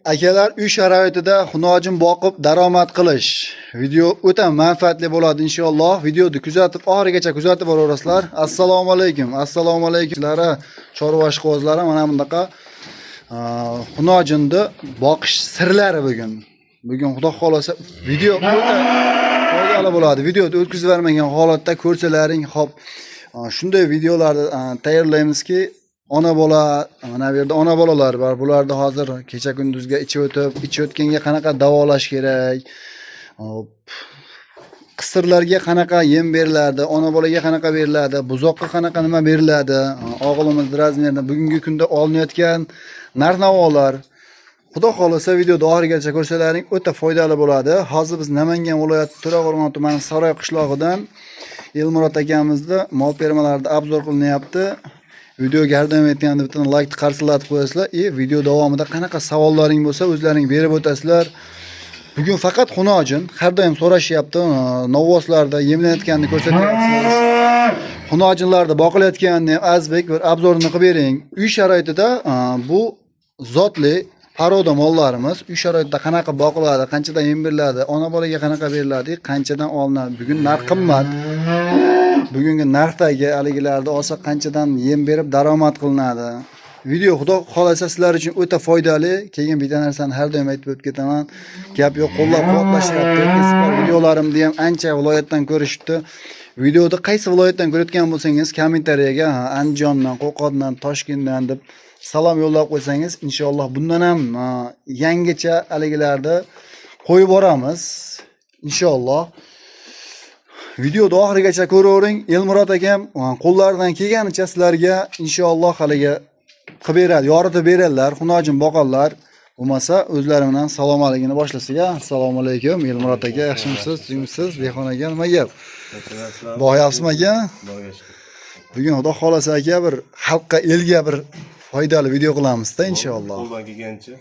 Akalar uy sharoitida xunojin boqib daromad qilish. Video o'ta manfaatli bo'ladi inshaalloh. Videoni kuzatib, oxirigacha kuzatib boraverasizlar. Assalomu alaykum. Assalomu alaykumlar. Chorva ishqibozlari mana bunaqa xunojinni boqish sirlari bugun. Bugun xudo xolasa video o'ta foydali bo'ladi. Videoni o'tkazib bermagan holatda ko'rsalaring, xo'p. Shunday videolarni tayyorlaymizki, ona bola, mana bu yerda ona bolalar bor. Bularni hozir kecha kunduzga ichayotganga qanaqa davolash kerak? Qisirlarga qanaqa yem beriladi? Ona bolaga qanaqa beriladi? Buzoqqa qanaqa nima beriladi? O'g'limiz razmerda bugungi kunda olinayotgan narx-navolar. Xudo xolasa videoni oxirigacha ko'rsalaring o'ta foydali bo'ladi. Hozir biz Namangan viloyati To'raqo'rg'on tumani Saroy qishlog'idan Elmurod akamizni mol fermalarida obzor qilinyapti. Videoga yordam etganda bitta like qarsillatib qo'yasizlar. Video davomida qanaqa savollaring bo'lsa, o'zlaring berib o'tasizlar. Bugun faqat xunojin, har doim so'rashyapti. Novvoslarda yemlanayotganini ko'rsatyapsiz. Xunojinlarda boqilayotganini azbek bir obzorini qilib bering. Uy sharoitida bu zotli paroda mollarimiz uy sharoitida qanaqa boqiladi, qanchadan yem beriladi, ona bolaga qanaqa beriladi, qanchadan olinadi. Bugun narx qimmat. Bugungi narxdagi aligilarni olsa qanchadan yem berib daromad qilinadi. Video xudo xolasa sizlar uchun o'ta foydali. Keyin bitta narsani har doim aytib o'tib ketaman. Gap yo'q, qo'llab-quvvatlashyapti. Videolarimni ham ancha viloyatdan ko'rishibdi. Videoni qaysi viloyatdan ko'rayotgan bo'lsangiz, kommentariyaga Andijondan, Qo'qondan, Toshkentdan deb salom yo'llab qo'ysangiz, inshaalloh bundan ham yangicha aligilarni qo'yib boramiz. Inshaalloh. Videoni oxirigacha ko'ravering. Elmurod akam qo'llaridan kelganicha sizlarga inshaalloh haliga qilib beradi, yoritib beradilar, xunojin boqarlar. Bo'lmasa o'zlari bilan salom aligini boshlasiga. Assalomu alaykum Elmurod aka, yaxshimisiz, suyimsiz, Dehqon aka, nima gap? Boyapsizmi aka? Bugun xudo xolasa aka bir xalqqa, elga bir foydali video qilamiz-da inshaalloh. Qo'ldan kelgancha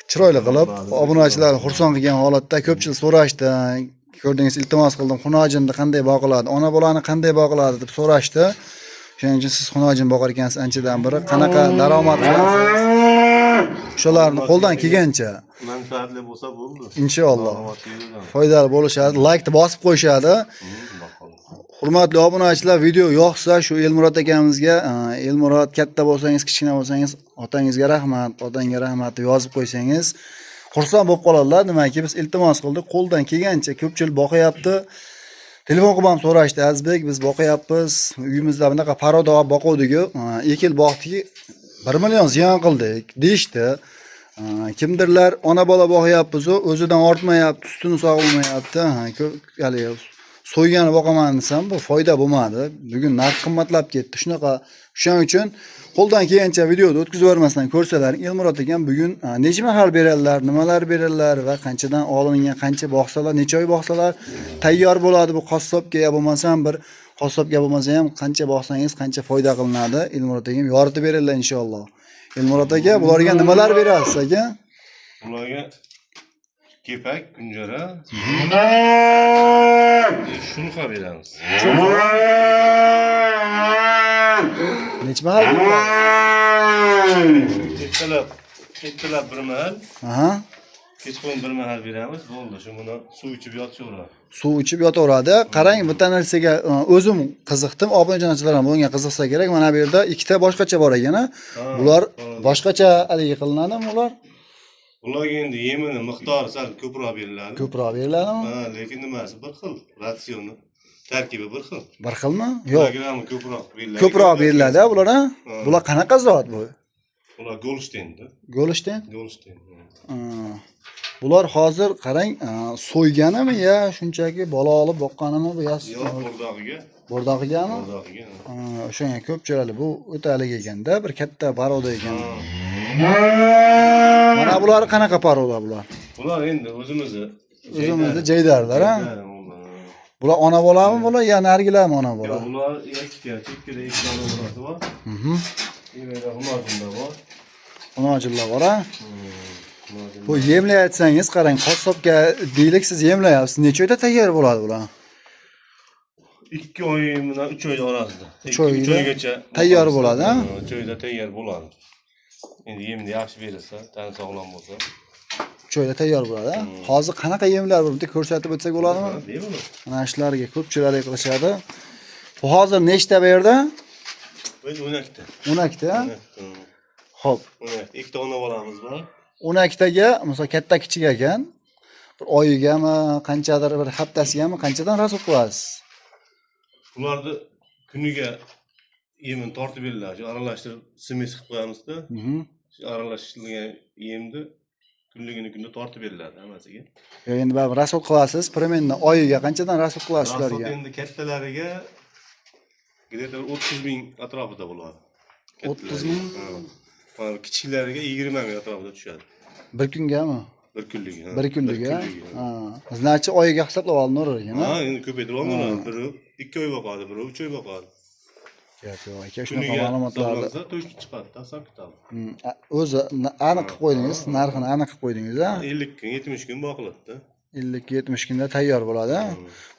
chiroyli qilib obunachilarni xursand qilgan holatda ko'pchilik so'rashdi. Ko'rdingiz, iltimos qildim, xunojinni qanday boqiladi, ona bolani qanday boqiladi deb so'rashdi. Shuning uchun siz xunojin boqar ekansiz anchadan beri. Qanaqa daromad qilasiz? Shularni qo'ldan kelgancha manfaatli bo'lsa bo'ldi. Inshaalloh foydali bo'lishadi. Like ni bosib qo'yishadi. Hurmatli obunachilar, video yoqsa shu Elmurod akamizga, Elmurod katta bo'lsangiz, kichkina bo'lsangiz, otangizga rahmat, otangga rahmat deb yozib qo'ysangiz xursand bo'lib qoladilar. Demakki, biz iltimos qildik, qo'ldan kelgancha ko'pchilik boqyapti. Telefon qilib ham so'rashdi, Azbek, biz boqyapmiz, uyimizda bunaqa paroda olib boquvdik-ku, 2 yil boqdik, 1 million ziyon qildik deyishdi. Kimdirlar ona bola boqyapmiz, o'zidan ortmayapti, ustini sog'ilmayapti. Hali so'ygani boqaman desam, bu foyda bo'lmadi. Bugun narx qimmatlab ketdi. Shuning uchun qo'ldan kelgancha videoni o'tkazib bermasdan ko'rsalaring, Elmurod akam bugun necha mahal beradilar, nimalar beradilar va qanchadan olingan, qancha boqsalar, necha oy boqsalar tayyor bo'ladi bu qassobga, ya bo'lmasam bir qassobga bo'lmasa ham qancha boqsangiz qancha foyda qilinadi. Elmurod akam yoritib beradilar inshaalloh. Elmurod aka, bularga nimalar berasiz aka? Ularga kepak, kunjara, shunqa beramiz. Necha mahal? Ertalab bir mahal. Aha. Kechqurun bir mahal beramiz. Bo'ldi, shu buni suv ichib yotaveradi. Suv ichib yotaveradi. Qarang, bitta narsaga o'zim qiziqdim. Obunachilar ham bunga qiziqsa kerak. Mana bu yerda ikkita boshqacha bor ekan. Bular boshqacha haligi qilinadimi ular? Ularga endi yemini miqdori sal ko'proq beriladi. Ko'proq beriladimi? Lekin nimasi bir xil, ratsionni tarkibi bir xil. Bir xilmi? Yo'q. Kilogrammi ko'proq beriladi. Ko'proq beriladi, bular, ha? Bular qanaqa zot bu? Ular Golshtenda. Golshten? Golshten. Bular hozir qarang, so'yganimi ya shunchaki bola olib boqqanimi bu yas? Yo'q, bordog'iga. Bordog'igami? Bordog'iga. O'shanga ko'pchilik bu o'ta alik ekanda, bir katta paroda ekan. Mana bular qanaqa paroda bular? Bular endi o'zimizni jaydarlar, ha? Bular ona bolami bular, ya narigilarmi ona bola? Yo'q, bular chekkada 2 ona bolasi bor. Yana xunojinda bor. Xunojinlar bor, ha? Bu yemlayotsangiz qarang, qassobga deylik siz yemlayapsiz. Necha oyda tayyor bo'ladi bular? 2 oy bilan 3 oy orasida. 3 oygacha tayyor bo'ladi, ha? 3 oyda tayyor bo'ladi. Endi yemni yaxshi berilsa, tani sog'lom bo'lsa. 3 oyda tayyor bo'ladi. Hozir qanaqa yemlar bor? Bitta ko'rsatib o'tsak bo'ladimi? Deymi? Mana shularga ko'pchilik qilishadi. Bu hozir nechta bu yerda? Biz 12 ta. 12 ta. Xo'p, 12. Ikkita ona bolamiz bor. 12 taga, masalan, katta kichik ekan. Bir oyigami, qanchadir bir haftasigami qanchadan rasul qilasiz? Ularni kuniga yemini tortib beriladi. Shu aralashtirib smes qilib qo'yamizda. Shu aralashtirilgan yemni kunda tortib beriladi hammasiga. Yo, endi baribir rasul qilasiz. Примерно oyiga qanchadan rasul qilasiz ularga? Endi kattalariga где-то 30 ming atrofida bo'ladi. 30 ming? Ha. Kichiklariga 20 ming atrofida tushadi. Bir kungami? Bir kunligi. Bir kunliga. Ha. Значит, oyiga hisoblab olinadi ekan. Ha, endi ko'paytirib olmagan. Biri 2 oy boqadi, biri 3 oy boqadi. Yo'q, aka, shunaqa ma'lumotlarni to'shib chiqadi, hisob kitob. o'zi aniq qilib qo'ydingiz, narxini aniq qilib qo'ydingiz, a? 50 kun, 70 kun boqiladi-da. 50-70 kunda tayyor bo'ladi.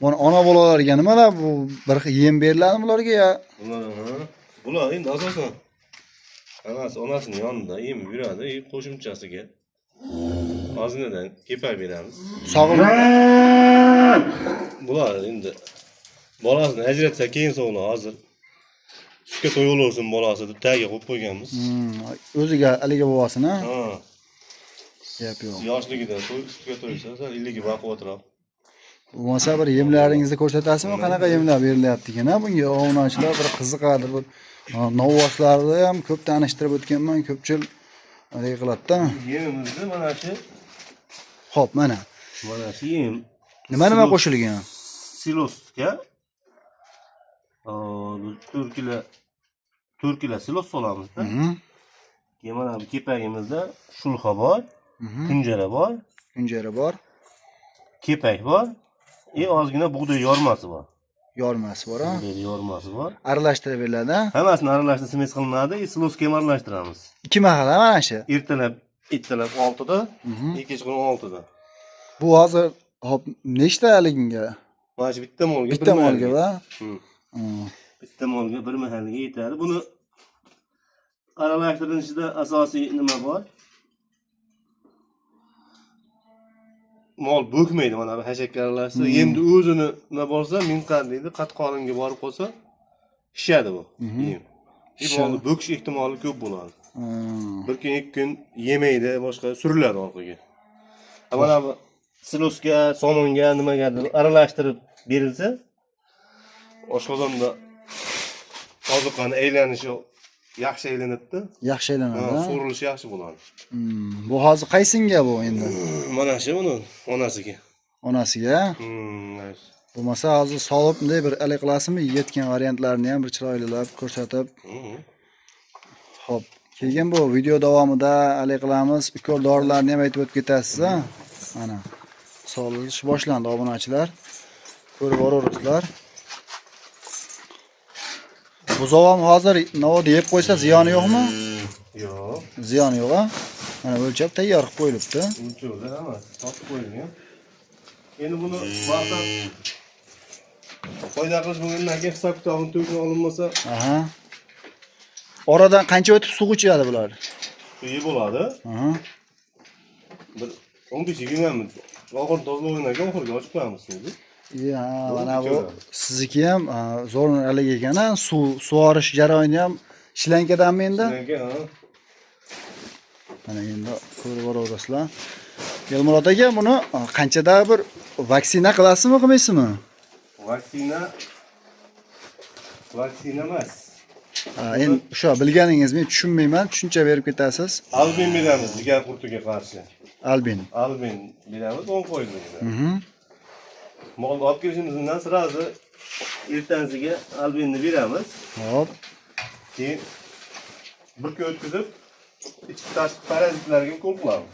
Mana ona bolalarga nimalar bu bir yem beriladimi ularga yo? Bular endi asosan onasining yonida yem beradi, qo'shimchasiga ozinadan kepak beramiz. Sog'lom. Bular endi bolasini ajratsa keyin sog'lom hozir. Sutga to'yolsin bolasi deb tagiga qo'yib qo'yganmiz. O'ziga aliga bo'lsin, ha? Ha. Gap yo'q. Yoshligidan sutga to'ysa, sal illigi baquvvatroq. Bo'lmasa bir yemlaringizni ko'rsatasizmi? Qanaqa yemlar berilyapti ekan, ha? Bunga obunachilar bir qiziqadi, bir novvoslarni ham ko'p tanishtirib o'tganman, ko'pchil hali qiladi-da. Yemimizni mana shu. Xo'p, mana. Mana shu yem. Nima qo'shilgan? Silosga 4 kilo silos solamizda. Keyin mana bu kepagimizda shulxa bor, kunjara bor, kepak bor, ozgina bug'doy yormasi bor. Yormasi bor, ha? Bug'doy yormasi bor. Aralashtirib beriladi, ha? Hammasini aralashtirib smes qilinadi, silosga ham aralashtiramiz. 2 mahal mana shu. Ertalab 6da, kechqurun 6da. Bu hozir hop nechta aliginga? Mana shu bitta molga, Bitta molga va? Bitta molga bir mahalga yetadi. Buni aralashtirishda asosiy nima bor? Mol bo'kmaydi, mana bu hashakka aralashsa, yemni o'zini nima bo'lsa, minqadlaydi, qatqolinga borib qolsa, shishadi bu yem. Molni bo'kish ehtimoli ko'p bo'ladi. Bir kun, 2 kun yemaydi, boshqa suriladi orqaga. Mana bu silosga, somonga, nimagadir aralashtirib berilsa, oshqozonda oziqani aylanishi yaxshi aylanadi-da. Yaxshi aylanadi. So'rilishi yaxshi bo'ladi. Bu hozir qaysinga bu endi? Mana shu buni onasiga. Onasiga? Bo'lmasa hozir solib bunday bir alik qilasizmi? Yetgan variantlarini ham bir chiroylilab ko'rsatib. Xo'p, keyin bu video davomida alik qilamiz. Ukol dorilarni ham aytib o'tib ketasiz, ha? Mana. Solish boshlandi obunachilar. Ko'rib boraverasizlar. Buzovam hozir navoda yeb qo'ysa ziyoni yo'qmi? Yo'q. Ziyoni yo'q, ha? Mana o'lchab tayyor qilib qo'yilibdi. O'lchovda emas, sotib qo'yilgan. Endi buni maqsad foyda qilish bo'lgandan keyin hisob kitobini to'g'ri olinmasa, Aha. Oradan qancha o'tib suv ichadi bular? suvi bo'ladi. Aha. Bir 15-20 minut. Oxir tozalagandan keyin oxirga ochib qo'yamiz suvni. Ya, mana bu sizniki ham zo'r alik ekan, suv sug'orish jarayoni ham shlankadanmi endi? Shlanka, ha. Mana endi ko'rib boraverasizlar. Elmurod aka, buni qanchada bir vaksina qilasizmi, qilmaysizmi? Vaksina emas. Endi o'sha bilganingiz, men tushunmayman, tushuncha berib ketasiz. Albin beramiz jigar qurtiga qarshi. Albin beramiz 10 foizligida. Molni olib kelishimizdan sirazi ertasiga albinni beramiz. Hop. Keyin bir kun o'tkazib ichki tashqi parazitlarga ukol qilamiz.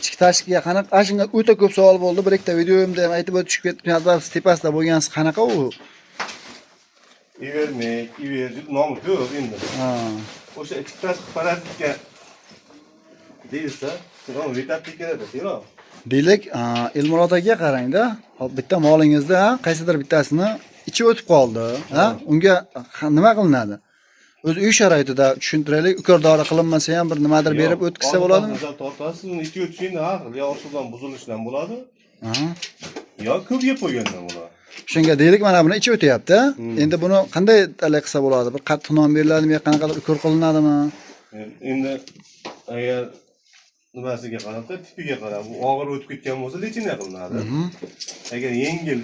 Ichki tashqiga qanaqa? Ashunga o'ta ko'p savol bo'ldi. Bir ikkita videoyimda ham aytib o'tishib ketdim. Tepasida bo'lgansiz qanaqa u? Ivermek, nomi ko'p endi. O'sha ichki tashqi parazitga deyilsa, shuni vitamin keladi, to'g'ri? Deylik, Elmurod aka qarangda, hop bitta molingizda qaysidir bittasini ichib o'tib qoldi, ha? Unga nima qilinadi? O'z uy sharoitida tushuntiraylik. Ukordori qilinmasa ham bir nimadir berib o'tkazsa bo'ladimi? Nazar tortasiz, uni 2-3 kunda har xil yo o'shadan buzilishdan bo'ladi, Aha. yo ko'p yeb qo'ygandan bo'ladi. Shunga deylik, mana buni ichib o'tyapti. Endi buni qanday talay qilsa bo'ladi? Bir qattiq non beriladimi yo qanaqadir ukor qilinadimi? Endi agar nimasiga qarab, tipiga qarab, bu og'ir o'tib ketgan bo'lsa, lechina qilinadi. Agar yengil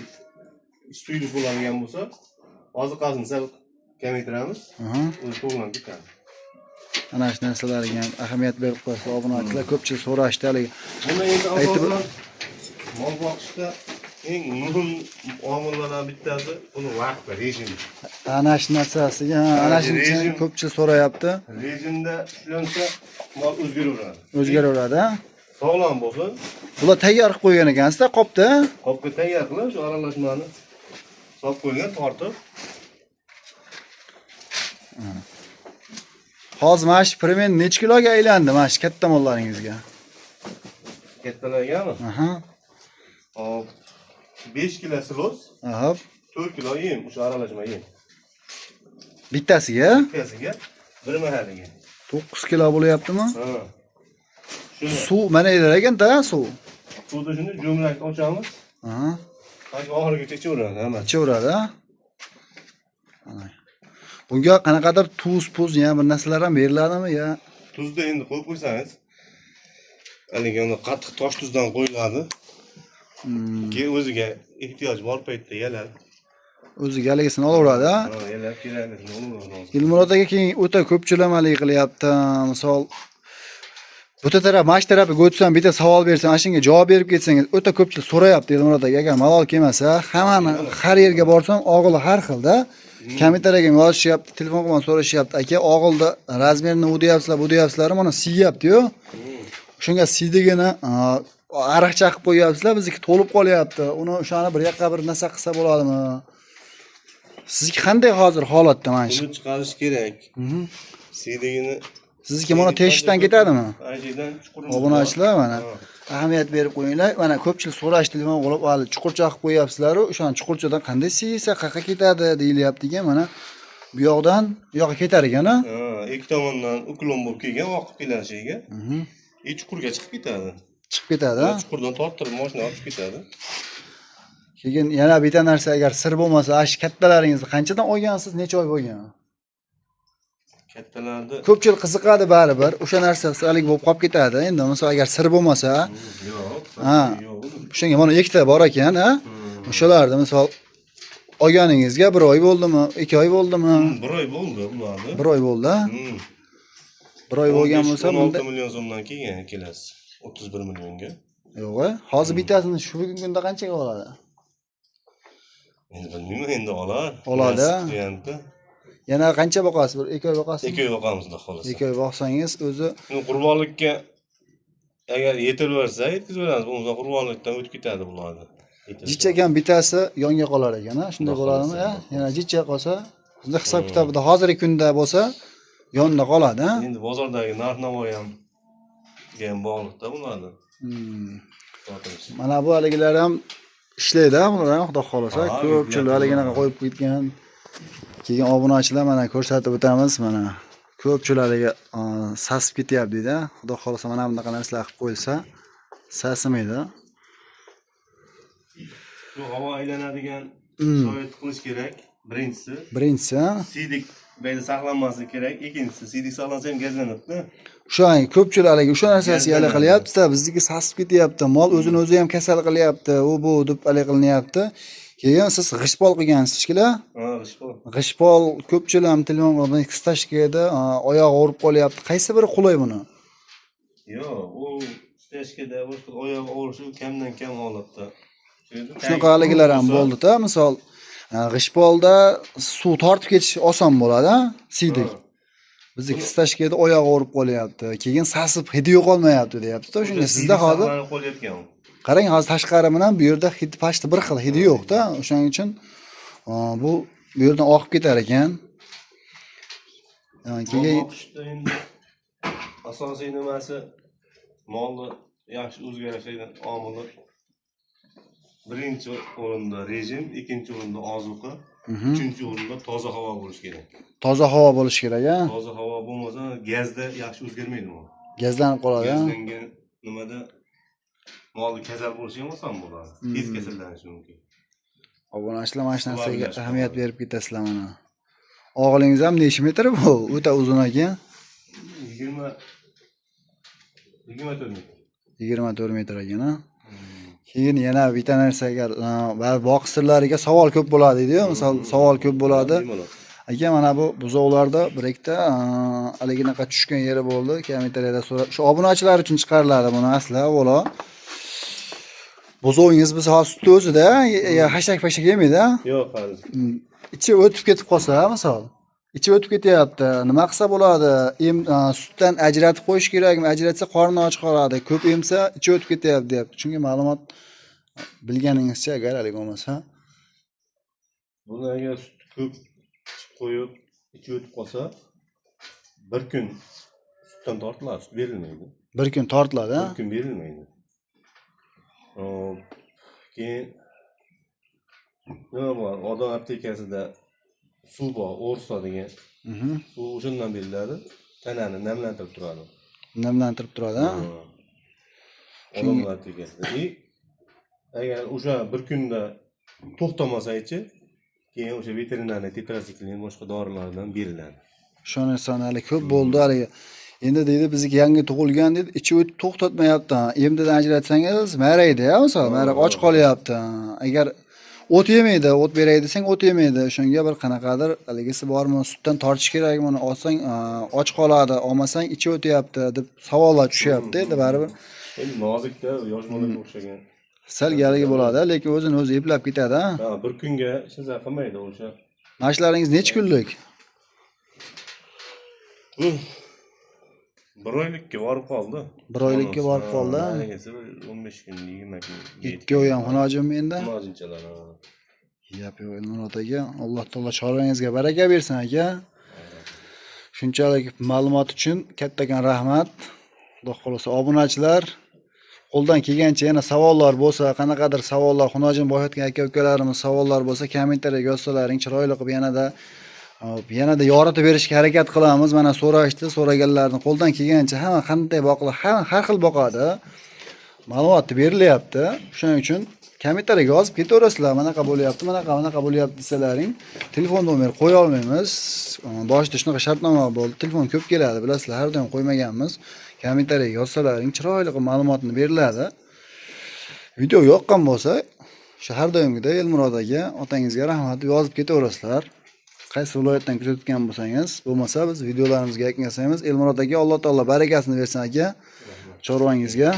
suylik bo'ladigan bo'lsa, oziqasini sal kamaytiramiz. O'zi to'g'lanib ketadi. Ana shu narsalarga ham ahamiyat berib qo'ysa, obunachilar ko'pchilik so'rashdi haligi. Buni endi asosan mol boqishda eng muhim omillardan bittasi uni vaqt, rejim. Ana shu narsasiga, ana shu uchun ko'pchilik so'rayapti. Rejimda ishlansa mol o'zgaraveradi. O'zgaraveradi. Sog'lom bo'lsin. Bular tayyor qilib qo'ygan ekansizda, qopda. Qopga tayyor qilib, shu aralashmani solib qo'ygan, tortib. Hozir mana shu primen necha kiloga aylandi mana shu katta mollaringizga? Kattalargami? Aha. Hop. 5 kilo silos, Aha. 4 kilo yem, o'sha aralashma yem. Bittasiga Bittasiga bir mahaliga. 9 kilo bo'layaptimi? Ha. Shuni Suv mana elar ekan-da, suv. suvda shuni jo'mrak ochamiz. Aha. Hozir oxirigacha ichaveradi hamma. Ichaveradi. Ana. Bunga qanaqadir tuz, yana bir narsalar ham beriladimi yo? Tuzni endi qo'yib qo'ysangiz, haligi uni qattiq tosh tuzdan qo'yiladi. Keyin o'ziga ehtiyoj bor paytda yalab. O'ziga haligisini olaveradi. Ha, yalab kerakligini olaveradi. Dilmurod aka keyin o'ta ko'pchilamalik qilyapti. Misol bu taraf, mana shu tarafga o'tsam, bitta savol bersam, ana shunga javob berib ketsangiz, o'ta ko'pchilik so'rayapti Dilmurod aka. Agar malol kelmasa, hammani har yerga borsam, og'ili har xilda. Kommentariyaga yozishyapti, telefon bilan so'rashyapti. Aka, og'ilda razmerini u deyapsizlar, bu deyapsizlar, mana siyyapti-yu. Shunga siydigini ariqcha qilib qo'yapsizlar, bizniki to'lib qolyapti. Uni o'shani bir yoqqa bir narsa qilsa bo'ladimi? Sizniki qanday hozir holatda mana shu? Uni chiqarish kerak. Siydigini Sizniki mana teshikdan ketadimi? Ayjidan chuqurimiz. Obunachilar mana ahamiyat berib qo'yinglar. Mana ko'pchilik so'rash telefon qilib, hali chuqurcha qilib qo'yapsizlar-ku, o'shani chuqurchadan qanday siysa, qayerga ketadi deyilyapti ekan. Mana bu yoqdan bu yoqqa ketar ekan-a? Ha, ikki tomondan uklon bo'lib kelgan, oqib kelishiga. Chuqurga chiqib ketadi. Chiqib ketadi. Chuqurdan torttirib mashina olib ketadi. Keyin yana bitta narsa, agar sir bo'lmasa, ash kattalaringizni qanchadan olgansiz, necha oy bo'lgan? Kattalarni Ko'pchilik qiziqadi baribir. O'sha narsa hali bo'lib qolib ketadi. Endi misol agar sir bo'lmasa, yo'q. ha. Shunga mana ikkita bor ekan, ha. O'shalarni misol olganingizga 1 oy bo'ldimi, 2 oy bo'ldimi? 1 oy bo'ldi bularni. 1 oy bo'ldi. 1 oy bo'lgan bo'lsa, bunda 16 million so'mdan kelgan kelasi. 31 millionga. yo'q, hozir bittasini shu bugungi kunda qanchaga oladi? Endi bilmayman, endi olar. Oladi. Endi Yana qancha boqasiz? Bir 2 oy boqasiz? 2 oy boqamiz xudo xolasa. 2 oy boqsangiz o'zi Qurbonlikka agar yetilaversa, yetkazib beramiz. Bo'lmasa qurbonlikdan o'tib ketadi bularni. jichagan bittasi yonga qolar ekan, ha? Shunday bo'ladimi? Yana jicha qolsa, bizda hisob kitobida hozirgi kunda bo'lsa, yonda qoladi, ha? Endi bozordagi narx-navo ham bog'liqda bularni. Mana bu haligilar ham ishlaydi, bular ham xudo xolasa. Ko'pchilik haligini qo'yib ketgan. Keyin obunachilar mana ko'rsatib o'tamiz, mana ko'pchilarga sasib ketyapti deydi. Xudo xolasa mana bunaqa narsalar qilib qo'yilsa, sasimaydi. Shu havo aylanadigan shoyat qilish kerak. Birinchisi, siydik bayda saqlanmasligi kerak. Ikkinchisi, siydik saqlansa ham gazlanadi. o'sha ko'pchilik o'sha narsasi yali qilyapti-da, bizniki sasib ketyapti. Mol o'zini o'zi ham kasal qilyapti. U bu deb qilinyapti. Keyin siz g'ishpol qilgansiz ishkilar? Ha, g'ishpol. G'ishpol ko'pchilik ham telefon bilan stashkada oyoq og'rib qolyapti. Qaysi biri qulay buni? Yo'q, u stashkada boshqa oyoq og'rishi kamdan kam holatda. Shunaqa haligilar ham bo'ldi-da, misol g'ishpolda suv tortib ketish oson bo'ladi, siydik. Bizdagi stashkada oyoq og'rib qolyapti. Keyin sasib hidi yo'qolmayapti deyapti-da. Shunga sizda hozir qo'lyapgan. qarang, hozir tashqari bilan bu yerda hid pashti bir xil hidi yo'q-da. O'shaning uchun bu yerdan oqib ketar ekan. Keyin endi asosiy nimasi molni yaxshi o'zgarishida omili. Birinchi o'rinda rejim, ikkinchi o'rinda ozuqa, Uchinchi o'rinda toza havo bo'lishi kerak. Toza havo bo'lishi kerak, a? Toza havo bo'lmasa, gazda yaxshi o'zgarmaydi bu. Gazlanib qoladi, a? Gazlangan nimada molni kasal bo'lishi ham oson bo'ladi. Tez kasallanishi mumkin. Obunachilar mana shu narsaga ahamiyat berib ketasizlar mana. O'g'lingiz ham necha metr bu? O'ta uzun ekan. 24 metr. 24 metr ekan, a? Keyin yana bitta narsaga va boqish sirlariga savol ko'p bo'ladi deydi-ku. Misol savol ko'p bo'ladi. Aka, mana bu buzoqlarda bir ikkita aliginaqa tushgan yeri bo'ldi. Kommentariyada so'rab, shu obunachilar uchun chiqariladi buni asli avvalo. Buzoqingiz biz hozir sutni o'zida hashak-pashak yemaydi, a? Yo'q, hali. Ichi o'tib ketib qolsa, misol, ichi o'tib ketyapti. Nima qilsa bo'ladi? Sutdan ajratib qo'yish kerakmi? Ajratsa qorni och qoladi. Ko'p emsa ichi o'tib ketyapti, deyapti. Chunki ma'lumot bilganingizcha agar alik bo'lmasa, Buni agar sut ko'p ichib qo'yib, ichi o'tib qolsa, bir kun sutdan tortiladi, sut berilmaydi. bir kun tortiladi, a? Bir kun berilmaydi. Keyin nima bor? Odam aptekasida suv bor, o'rsa degan. Suv o'shandan beriladi. Tanani namlantirib turadi. Namlantirib turadi, a? Odam aptekasida. Agar o'sha bir kunda to'xtamasa-chi, keyin o'sha veterinarniy tetratsiklin boshqa dorilardan beriladi. Shu narsani ko'p bo'ldi haligi. Endi deydi bizga yangi tug'ilgan dedi, ichi o'tib to'xtatmayapti. Emdidan ajratsangiz maraydi-ya, misol, marab och qolyapti. Agar o't yemaydi, o't beray desang o't yemaydi. Shunga bir qanaqadir haligisi bormi, sutdan tortish kerakmi, uni olsang och qoladi, olmasang ichi o'tyapti deb savollar tushyapti. Endi baribir Endi nozikda yosh bolaga o'xshagan. sal galigi bo'ladi, lekin o'zini o'zi eplab ketadi. Ha, bir kunga siz qilmaydi o'sha. Mashlaringiz necha kunlik? Bir oylikka borib qoldi. Bir oylikka borib qoldi. Hangisi 15 kun, 20 kun. Ikkovi ham xunojim endi. Nozinchalar. Yap, Murod aka, Alloh taolo chorangizga baraka bersin aka. Shunchalik ma'lumot uchun kattakan rahmat. Xudo xolasa obunachilar qo'ldan kelgancha yana savollar bo'lsa, qanaqadir savollar, xunojim boyatgan aka-ukalarimiz savollar bo'lsa, kommentariyaga yozsalaring, chiroyli qilib yanada yoritib berishga harakat qilamiz. Mana so'rashdi, so'raganlarni qo'ldan kelgancha hamma qanday boqiladi, hamma har xil boqadi. Ma'lumot berilyapti. Shuning uchun kommentariyaga yozib ketaverasizlar. Manaqa bo'lyapti, manaqa bo'lyapti desalaring, telefon nomer qo'ya olmaymiz. Boshida shunaqa shartnoma bo'ldi. Telefon ko'p keladi, bilasizlar, har doim qo'ymaganmiz. Kommentariyaga yozsalaring, chiroyli qilib ma'lumotni beriladi. Video yoqqan bo'lsa, shu har doimgidek Elmurod aka, otangizga rahmat deb yozib ketaverasizlar. Qaysi viloyatdan kuzatgan bo'lsangiz, bo'lmasa biz videolarimizga yakunlaymiz. Elmurod aka, Alloh taolo barakasini bersin aka. Chorvangizga